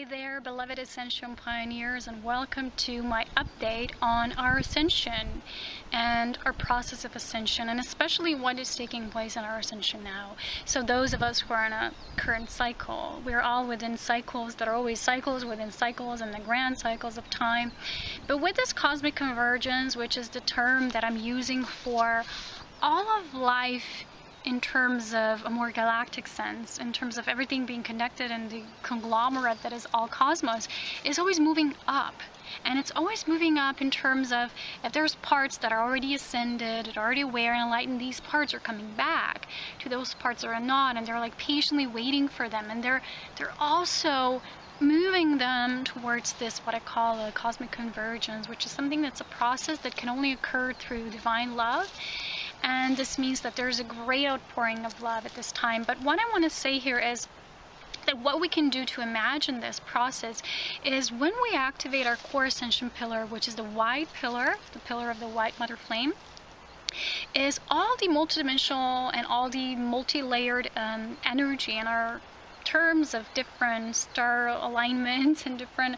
Hey there, beloved Ascension pioneers, and welcome to my update on our Ascension and our process of Ascension, and especially what is taking place in our Ascension now. So those of us who are in a current cycle, we're all within cycles that are always cycles within cycles and the grand cycles of time. But with this cosmic convergence, which is the term that I'm using for all of life in terms of a more galactic sense, in terms of everything being connected and the conglomerate that is all cosmos, is always moving up. And it's always moving up in terms of if there's parts that are already ascended, already aware and enlightened, these parts are coming back to those parts that are not, and they're like patiently waiting for them, and they're also moving them towards this, what I call a cosmic convergence, which is something that's a process that can only occur through divine love. And this means that there's a great outpouring of love at this time. But what I want to say here is that what we can do to imagine this process is when we activate our core ascension pillar, which is the white pillar, the pillar of the white mother flame, is all the multidimensional and all the multi-layered energy in our terms of different star alignments and different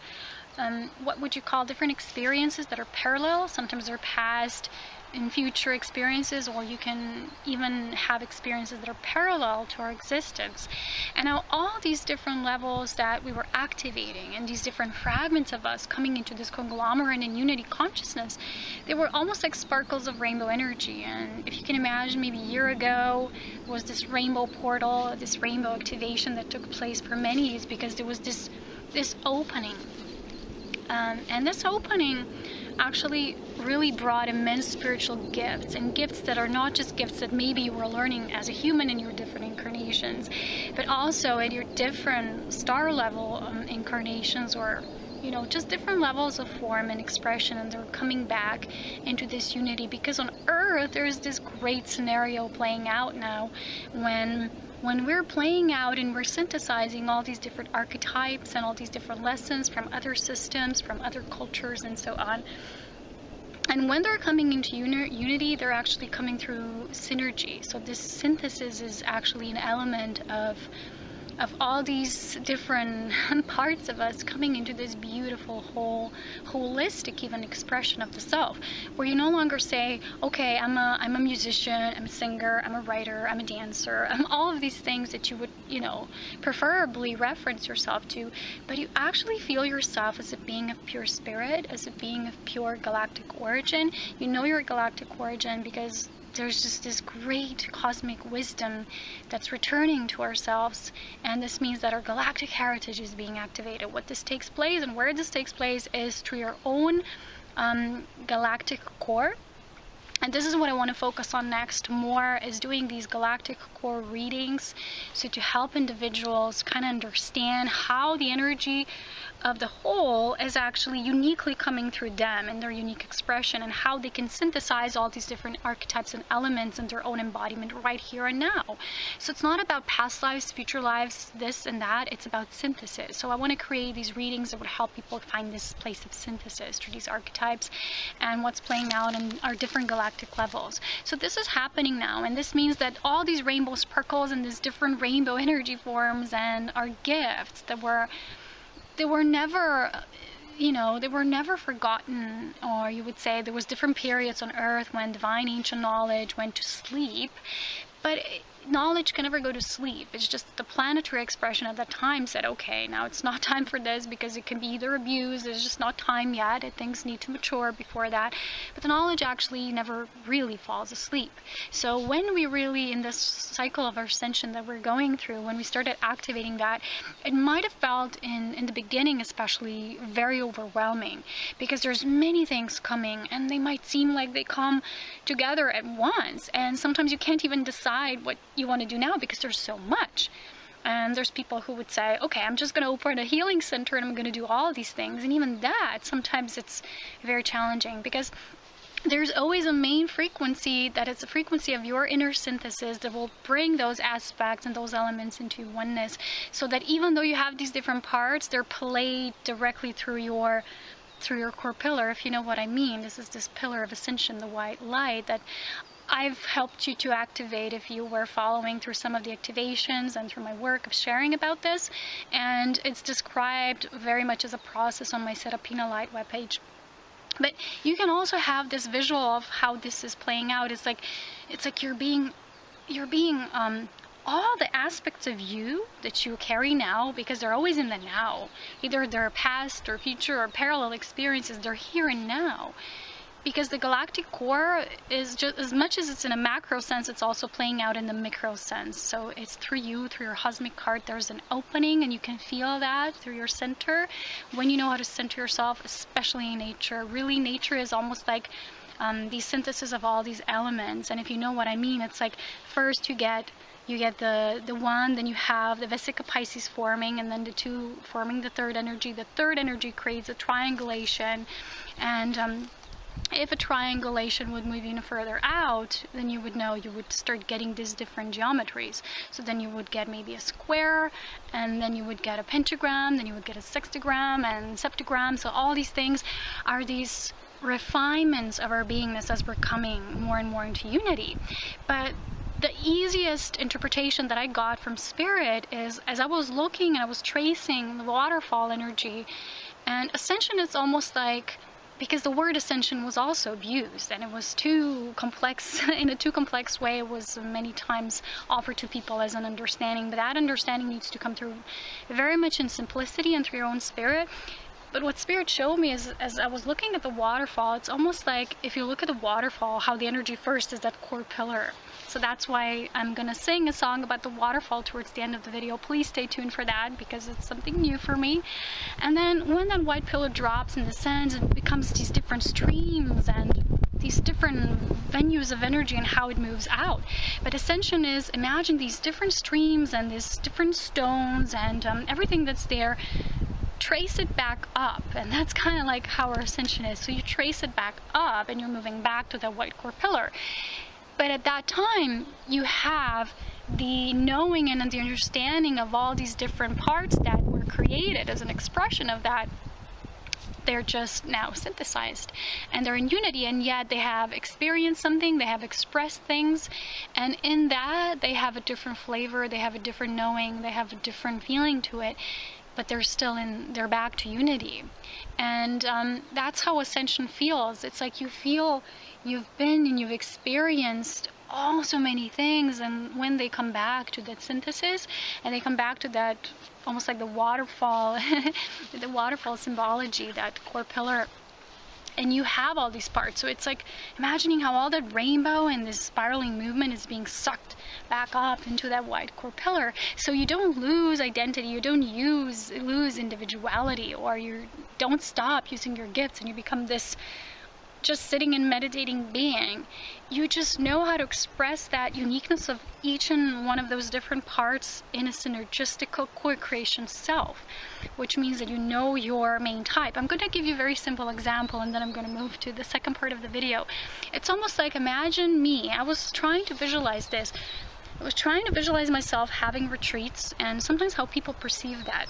what would you call different experiences that are parallel. Sometimes they're past and future experiences, or you can even have experiences that are parallel to our existence. And now all these different levels that we were activating and these different fragments of us coming into this conglomerate and unity consciousness, they were almost like sparkles of rainbow energy. And if you can imagine, maybe a year ago was this rainbow portal, this rainbow activation that took place for many years, because there was this opening. And this opening actually really brought immense spiritual gifts, and gifts that are not just gifts that maybe you were learning as a human in your different incarnations, but also at your different star level incarnations, or just different levels of form and expression, and they're coming back into this unity. Because on Earth there's this great scenario playing out now when we're playing out and we're synthesizing all these different archetypes and all these different lessons from other systems, from other cultures, and so on. And when they're coming into unity, they're actually coming through synergy. So this synthesis is actually an element of all these different parts of us coming into this beautiful holistic even expression of the self, where you no longer say, okay, I'm a musician, I'm a singer, I'm a writer, I'm a dancer, I'm all of these things that you would preferably reference yourself to, but you actually feel yourself as a being of pure spirit, as a being of pure galactic origin. You know your galactic origin because there's just this great cosmic wisdom that's returning to ourselves, and this means that our galactic heritage is being activated. What this takes place and where this takes place is through your own galactic core. And this is what I want to focus on next more, is doing these galactic core readings, so to help individuals kind of understand how the energy of the whole is actually uniquely coming through them and their unique expression, and how they can synthesize all these different archetypes and elements in their own embodiment right here and now. So it's not about past lives, future lives, this and that, it's about synthesis. So I want to create these readings that would help people find this place of synthesis through these archetypes and what's playing out in our different galactic levels. So this is happening now, and this means that all these rainbow sparkles and these different rainbow energy forms and our gifts that they were never forgotten. Or you would say there was different periods on Earth when divine ancient knowledge went to sleep, but knowledge can never go to sleep. It's just the planetary expression at that time said, okay, now it's not time for this, because it can be either abused, it's just not time yet, and things need to mature before that. But the knowledge actually never really falls asleep. So when we really, in this cycle of our ascension that we're going through, when we started activating that, it might have felt in the beginning especially very overwhelming, because there's many things coming, and they might seem like they come together at once, and sometimes you can't even decide what you want to do now because there's so much. And there's people who would say, okay, I'm just going to open a healing center and I'm going to do all these things. And even that, sometimes it's very challenging, because there's always a main frequency that is the frequency of your inner synthesis that will bring those aspects and those elements into oneness, so that even though you have these different parts, they're played directly through your core pillar, if you know what I mean. This is this pillar of ascension, the white light, that I've helped you to activate if you were following through some of the activations and through my work of sharing about this. And it's described very much as a process on my Serapina Light webpage. But you can also have this visual of how this is playing out. It's like you're being all the aspects of you that you carry now, because they're always in the now. Either they're past or future or parallel experiences, they're here and now. Because the galactic core is just, as much as it's in a macro sense, it's also playing out in the micro sense. So it's through you, through your cosmic heart, there's an opening, and you can feel that through your center. When you know how to center yourself, especially in nature, really nature is almost like these synthesis of all these elements. And if you know what I mean, it's like first you get the one, then you have the Vesica Pisces forming, and then the two forming the third energy. The third energy creates a triangulation, and if a triangulation would move even further out, then you would know, you would start getting these different geometries. So then you would get maybe a square, and then you would get a pentagram, then you would get a sextagram and septagram. So all these things are these refinements of our beingness as we're coming more and more into unity. But the easiest interpretation that I got from Spirit is, as I was looking and I was tracing the waterfall energy, and Ascension is almost like, because the word ascension was also abused, and it was too complex, in a too complex way. It was many times offered to people as an understanding, but that understanding needs to come through very much in simplicity and through your own spirit. But what Spirit showed me is, as I was looking at the waterfall, it's almost like if you look at the waterfall, how the energy first is that core pillar. So that's why I'm going to sing a song about the waterfall towards the end of the video. Please stay tuned for that, because it's something new for me. And then when that white pillar drops and descends, it becomes these different streams and these different venues of energy and how it moves out. But Ascension is, imagine these different streams and these different stones and everything that's there. Trace it back up, and that's kind of like how our Ascension is. So you trace it back up and you're moving back to that white core pillar. But at that time, you have the knowing and the understanding of all these different parts that were created as an expression of that. They're just now synthesized, and they're in unity, and yet they have experienced something, they have expressed things, and in that they have a different flavor, they have a different knowing, they have a different feeling to it, but they're back to unity. And that's how Ascension feels. It's like you feel you've been and you've experienced so many things, and when they come back to that synthesis and they come back to that, almost like the waterfall the waterfall symbology, that core pillar, and you have all these parts. So it's like imagining how all that rainbow and this spiraling movement is being sucked back up into that white core pillar. So you don't lose identity, you don't lose individuality, or you don't stop using your gifts and you become this just sitting and meditating being. You just know how to express that uniqueness of each and one of those different parts in a synergistic co-creation self, which means that you know your main type. I'm going to give you a very simple example, and then I'm going to move to the second part of the video. It's almost like, imagine me. I was trying to visualize this. I was trying to visualize myself having retreats, and sometimes how people perceive that.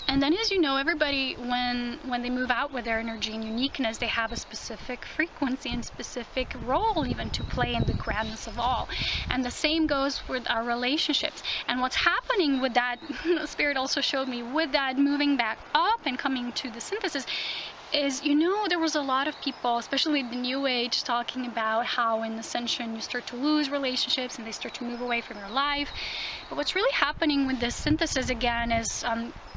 And then, as you know, everybody, when they move out with their energy and uniqueness, they have a specific frequency and specific role even to play in the grandness of all. And the same goes with our relationships. And what's happening with that, Spirit also showed me, with that moving back up and coming to the synthesis, is, you know, there was a lot of people, especially the New Age, talking about how in Ascension you start to lose relationships and they start to move away from your life. But what's really happening with this synthesis again is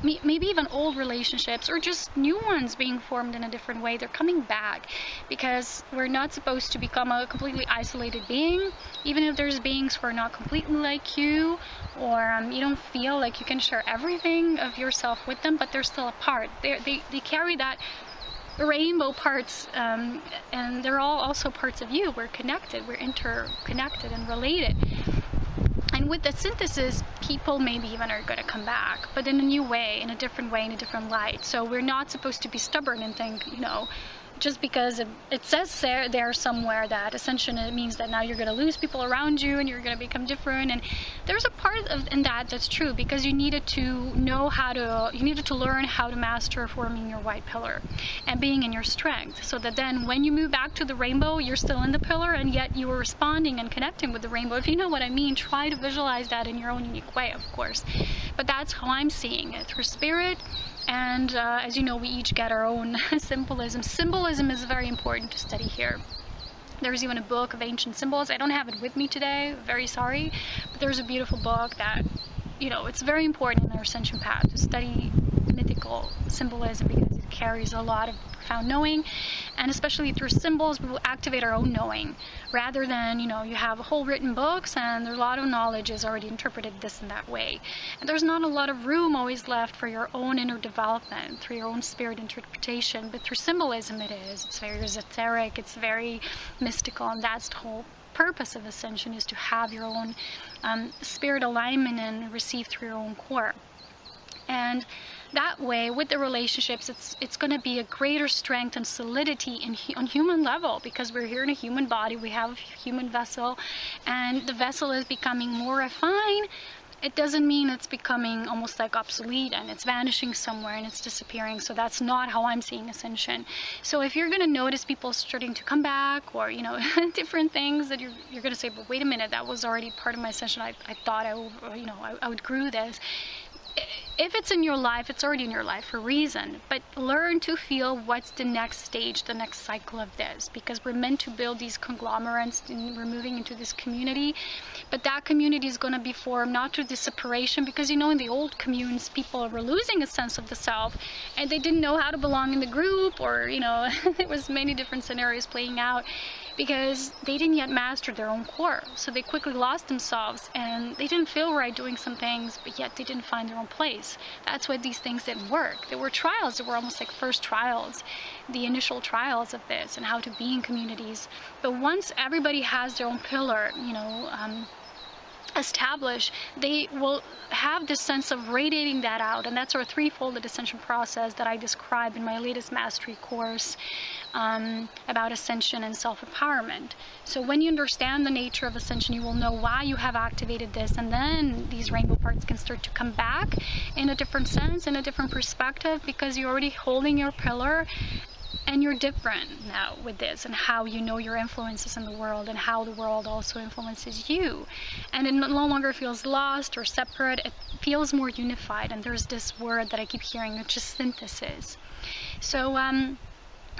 maybe even old relationships or just new ones being formed in a different way. They're coming back, because we're not supposed to become a completely isolated being, even if there's beings who are not completely like you, or you don't feel like you can share everything of yourself with them, but they're still a part. They carry that rainbow parts, and they're all also parts of you. We're connected, we're interconnected and related. And with the synthesis, people maybe even are going to come back, but in a new way, in a different way, in a different light. So we're not supposed to be stubborn and think, you know, just because it says there somewhere that ascension, it means that now you're going to lose people around you and you're going to become different. And there's a part in that's true, because you needed to learn how to master forming your white pillar and being in your strength, so that then when you move back to the rainbow, you're still in the pillar, and yet you were responding and connecting with the rainbow. If you know what I mean, try to visualize that in your own unique way, of course. But that's how I'm seeing it, through spirit. And as you know, we each get our own symbolism. Symbolism is very important to study here. There's even a book of ancient symbols. I don't have it with me today, very sorry. But there's a beautiful book that, you know, it's very important in our ascension path to study mythical symbolism, because it carries a lot of profound knowing, and especially through symbols we will activate our own knowing, rather than, you know, you have a whole written books and a lot of knowledge is already interpreted this and that way, and there's not a lot of room always left for your own inner development through your own spirit interpretation. But through symbolism, it's very esoteric, it's very mystical, and that's the whole purpose of ascension, is to have your own spirit alignment and receive through your own core. And that way, with the relationships, it's going to be a greater strength and solidity on human level, because we're here in a human body, we have a human vessel, and the vessel is becoming more refined. It doesn't mean it's becoming almost like obsolete and it's vanishing somewhere and it's disappearing. So that's not how I'm seeing ascension. So if you're going to notice people starting to come back, or, you know, different things that you're going to say, but wait a minute, that was already part of my ascension. I thought I would grew this. If it's in your life, it's already in your life for a reason. But learn to feel what's the next stage, the next cycle of this. Because we're meant to build these conglomerates, and we're moving into this community. But that community is going to be formed not through the separation, because, you know, in the old communes, people were losing a sense of the self, and they didn't know how to belong in the group, or, you know, there was many different scenarios playing out, because they didn't yet master their own core. So they quickly lost themselves, and they didn't feel right doing some things, but yet they didn't find their own place. That's why these things didn't work. There were trials that were almost like first trials, the initial trials of this, and how to be in communities. But once everybody has their own pillar, you know, established, they will have this sense of radiating that out. And that's our threefold ascension process that I describe in my latest mastery course about ascension and self-empowerment. So when you understand the nature of ascension, you will know why you have activated this, and then these rainbow parts can start to come back in a different sense, in a different perspective, because you're already holding your pillar. And you're different now with this, and how you know your influences in the world, and how the world also influences you. And it no longer feels lost or separate, it feels more unified. And there's this word that I keep hearing, which is synthesis. So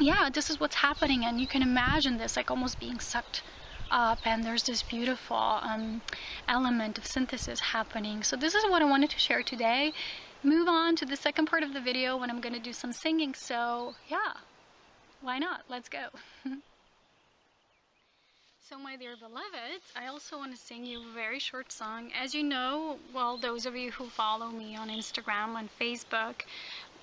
yeah, this is what's happening, and you can imagine this like almost being sucked up, and there's this beautiful element of synthesis happening. So this is what I wanted to share today. Move on to the second part of the video when I'm going to do some singing. So yeah, why not? Let's go. So my dear beloveds, I also want to sing you a very short song. As you know, well, those of you who follow me on Instagram, on Facebook,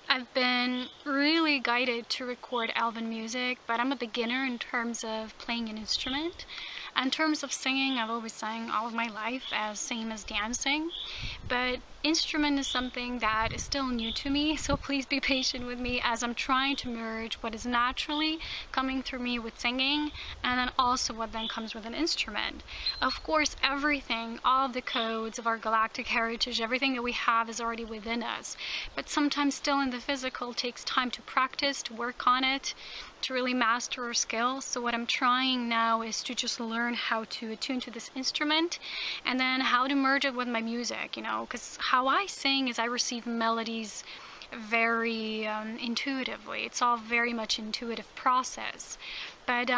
I've been really guided to record Elven music, but I'm a beginner in terms of playing an instrument. In terms of singing, I've always sang all of my life, as same as dancing. But instrument is something that is still new to me, so please be patient with me as I'm trying to merge what is naturally coming through me with singing, and then also what then comes with an instrument. Of course, everything, all of the codes of our galactic heritage, everything that we have is already within us. But sometimes still in the physical takes time to practice, to work on it, to really master our skills. So what I'm trying now is to just learn how to attune to this instrument, and then how to merge it with my music, you know, because how I sing is I receive melodies very intuitively. It's all very much intuitive process. But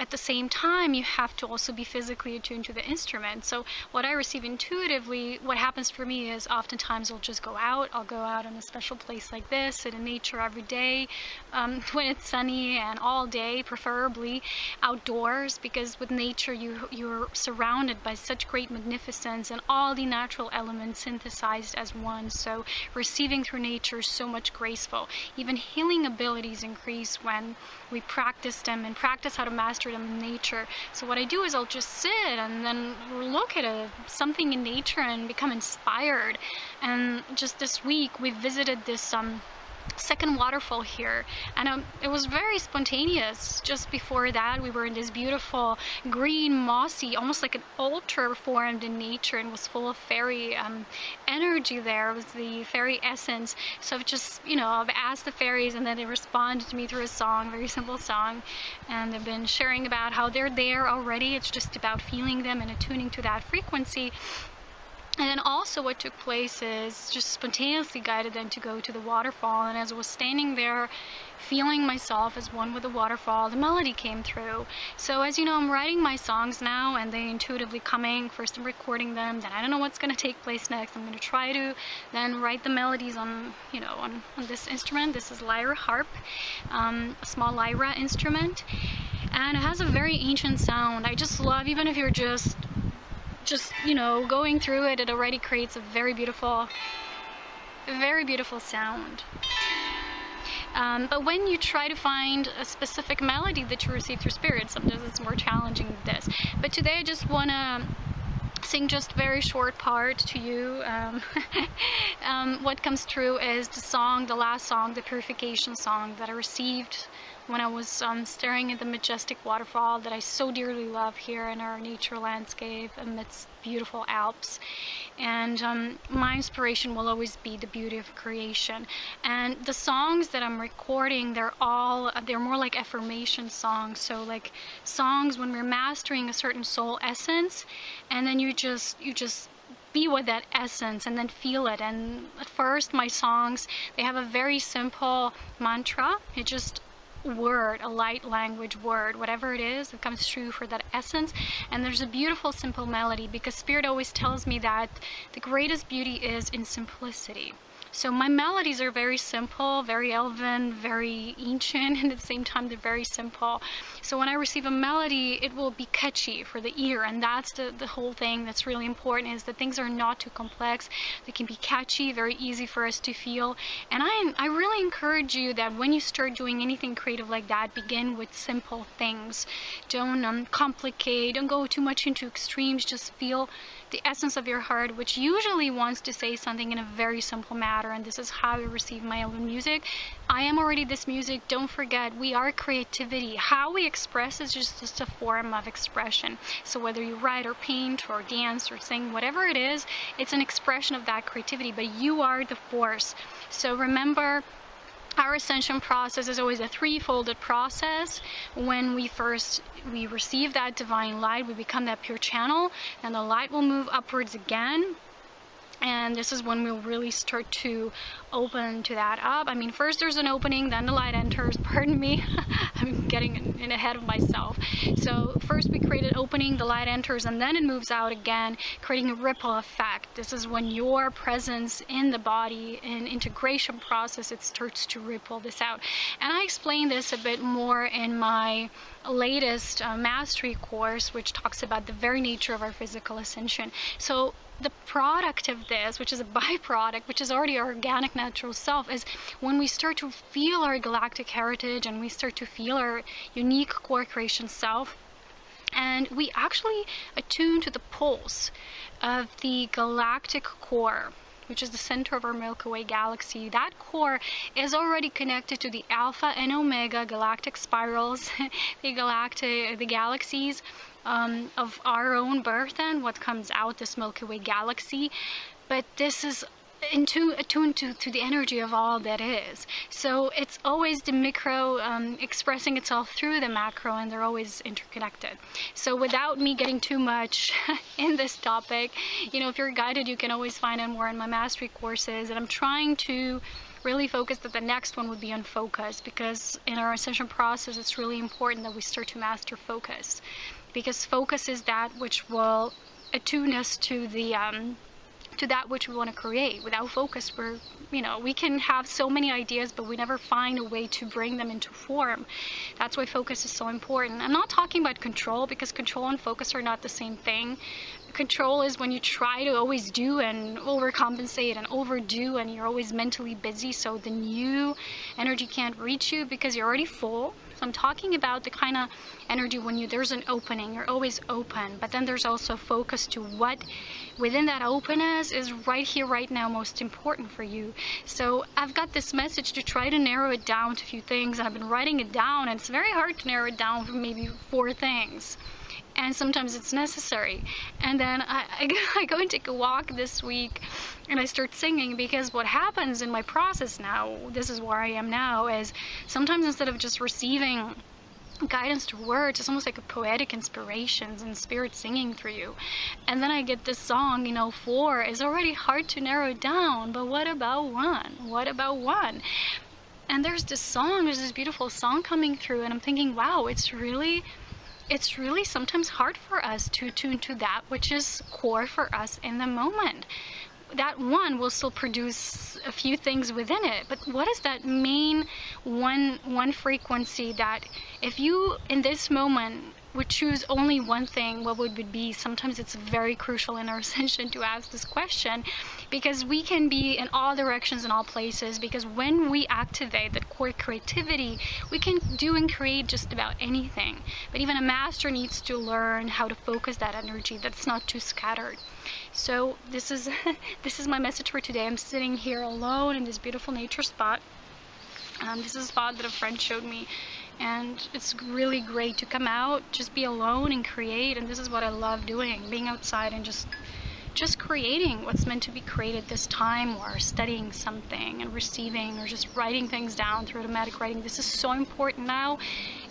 at the same time, you have to also be physically attuned to the instrument. So what I receive intuitively, what happens for me is oftentimes I'll just go out. I'll go out in a special place like this, sit in nature every day, when it's sunny, and all day, preferably outdoors, because with nature you're surrounded by such great magnificence and all the natural elements synthesized as one. So receiving through nature is so much graceful. Even healing abilities increase when we practice them and practice how to master them in nature. So what I do is I'll just sit and then look at something in nature and become inspired. And just this week we visited this second waterfall here, and it was very spontaneous. Just before that, we were in this beautiful green, mossy, almost like an altar formed in nature, and was full of fairy energy there. It was the fairy essence. So I've just, I've asked the fairies, and then they responded to me through a song, very simple song, and they've been sharing about how they're there already. It's just about feeling them and attuning to that frequency. And then also what took place is just spontaneously guided them to go to the waterfall. And as I was standing there, feeling myself as one with the waterfall, the melody came through. So as you know, I'm writing my songs now, and they intuitively coming. First I'm recording them, then I don't know what's going to take place next. I'm going to try to then write the melodies on, on this instrument. This is lyra harp, a small lyra instrument. And it has a very ancient sound. I just love, even if you're just going through it, it already creates a very beautiful sound. But when you try to find a specific melody that you receive through spirit, sometimes it's more challenging than this. But today I just want to sing just a very short part to you. What comes through is the last song, the Purification song that I received when I was staring at the majestic waterfall that I so dearly love here in our nature landscape amidst beautiful Alps. And my inspiration will always be the beauty of creation. And the songs that I'm recording, they're more like affirmation songs. So like songs when we're mastering a certain soul essence, and then you just be with that essence and then feel it. And at first my songs, they have a very simple mantra. It just word, a light language word, whatever it is that comes true for that essence. And there's a beautiful simple melody, because spirit always tells me that the greatest beauty is in simplicity. So my melodies are very simple, very elven, very ancient, and at the same time they're very simple. So when I receive a melody, it will be catchy for the ear, and that's the whole thing that's really important, is that things are not too complex. They can be catchy, very easy for us to feel. And I really encourage you that when you start doing anything creative like that, begin with simple things. Don't complicate, don't go too much into extremes, just feel the essence of your heart, which usually wants to say something in a very simple matter. And this is how I receive my own music. I am already this music. Don't forget, we are creativity. How we express is just a form of expression. So whether you write or paint or dance or sing, whatever it is, it's an expression of that creativity, but you are the force. So remember, our ascension process is always a threefolded process. When we receive that divine light, we become that pure channel, and the light will move upwards again. And this is when we'll really start to open to that up. I mean, first there's an opening, then the light enters. Pardon me, I'm getting in ahead of myself. So first we create an opening, the light enters, and then it moves out again, creating a ripple effect. This is when your presence in the body, in integration process, it starts to ripple this out. And I explain this a bit more in my latest mastery course, which talks about the very nature of our physical ascension. So the product of this, which is a byproduct, which is already our organic natural self, is when we start to feel our galactic heritage and we start to feel our unique core creation self, and we actually attune to the pulse of the galactic core, which is the center of our Milky Way galaxy. That core is already connected to the alpha and omega galactic spirals, the galaxies of our own birth and what comes out this Milky Way galaxy. But this is attuned to the energy of all that is. So it's always the micro expressing itself through the macro, and they're always interconnected. So without me getting too much in this topic, if you're guided, you can always find out more in my mastery courses. And I'm trying to really focus that the next one would be on focus, because in our ascension process, it's really important that we start to master focus, because focus is that which will attune us to the to that which we want to create. Without focus, we can have so many ideas, but we never find a way to bring them into form. That's why focus is so important. I'm not talking about control, because control and focus are not the same thing. Control is when you try to always do and overcompensate and overdo, and you're always mentally busy, so the new energy can't reach you because you're already full. So I'm talking about the kind of energy when there's an opening, you're always open, but then there's also focus to what within that openness is right here, right now, most important for you. So I've got this message to try to narrow it down to a few things, and I've been writing it down, and it's very hard to narrow it down for maybe 4 things. And sometimes it's necessary. And then I go and take a walk this week, and I start singing, because what happens in my process now, this is where I am now, is sometimes instead of just receiving guidance through words, it's almost like a poetic inspirations and spirit singing through you. And then I get this song, 4 is already hard to narrow it down, but what about 1? What about 1? And there's this beautiful song coming through, and I'm thinking, wow, it's really sometimes hard for us to tune to that which is core for us in the moment. That 1 will still produce a few things within it, but what is that main one frequency that if you in this moment would choose only one thing, what would it be? Sometimes it's very crucial in our ascension to ask this question, because we can be in all directions and all places, because when we activate that core creativity, we can do and create just about anything. But even a master needs to learn how to focus that energy that's not too scattered. So this is my message for today. I'm sitting here alone in this beautiful nature spot. This is a spot that a friend showed me, and it's really great to come out, just be alone and create. And this is what I love doing, being outside and just creating what's meant to be created this time, or studying something and receiving, or just writing things down through automatic writing. This is so important now,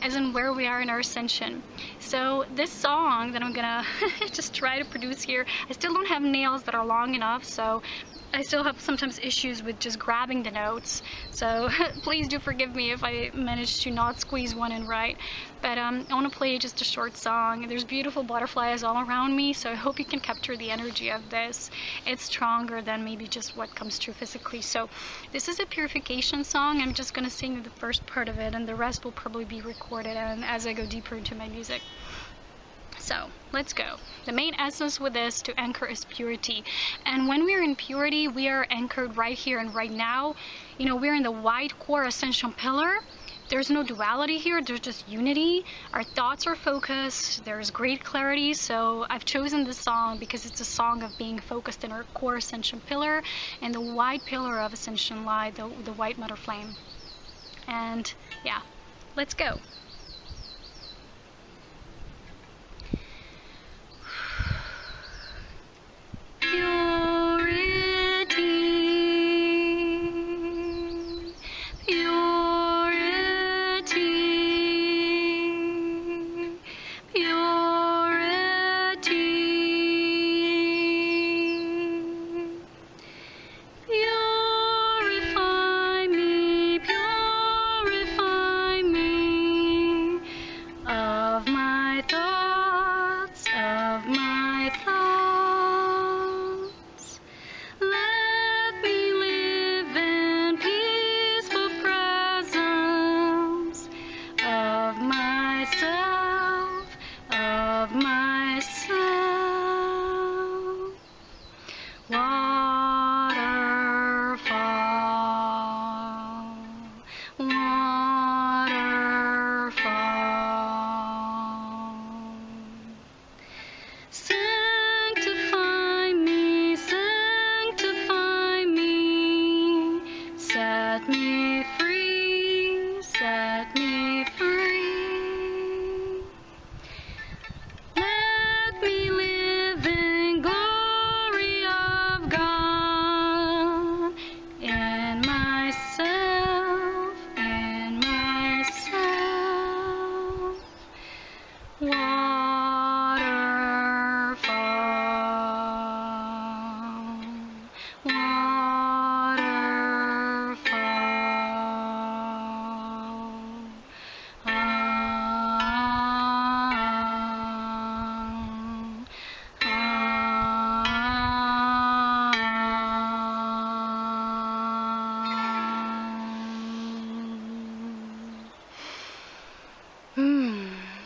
as in where we are in our ascension. So this song that I'm gonna just try to produce here, I still don't have nails that are long enough, so I still have sometimes issues with just grabbing the notes, so please do forgive me if I manage to not squeeze one in right. But I want to play just a short song. There's beautiful butterflies all around me, so I hope you can capture the energy of this. It's stronger than maybe just what comes true physically. So this is a Purification song. I'm just going to sing the first part of it, and the rest will probably be recorded and as I go deeper into my music. So let's go. The main essence with this to anchor is purity. And when we're in purity, we are anchored right here and right now. We're in the white core ascension pillar. There's no duality here, there's just unity. Our thoughts are focused, there's great clarity. So I've chosen this song because it's a song of being focused in our core ascension pillar and the white pillar of ascension light, the white mother flame. And yeah, let's go.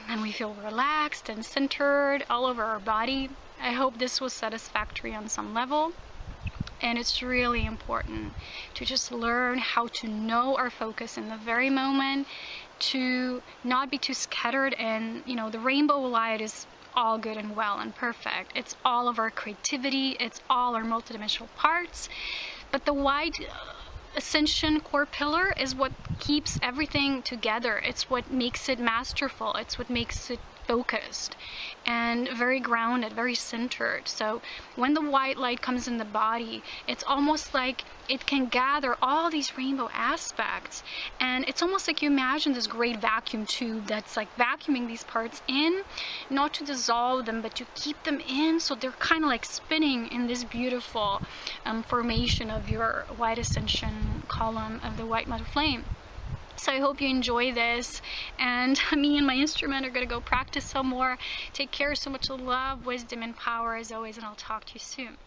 And we feel relaxed and centered all over our body. I hope this was satisfactory on some level. And it's really important to just learn how to know our focus in the very moment, to not be too scattered. And you know, the rainbow light is all good and well and perfect. It's all of our creativity, it's all our multidimensional parts. But the white Ascension core pillar is what keeps everything together. It's what makes it masterful. It's what makes it focused and very grounded, very centered. So when the white light comes in the body, it's almost like it can gather all these rainbow aspects, and it's almost like you imagine this great vacuum tube that's like vacuuming these parts in, not to dissolve them but to keep them in, so they're kind of like spinning in this beautiful formation of your white ascension column of the white mother flame. So I hope you enjoy this, and me and my instrument are going to go practice some more. Take care, so much love, wisdom, and power as always, and I'll talk to you soon.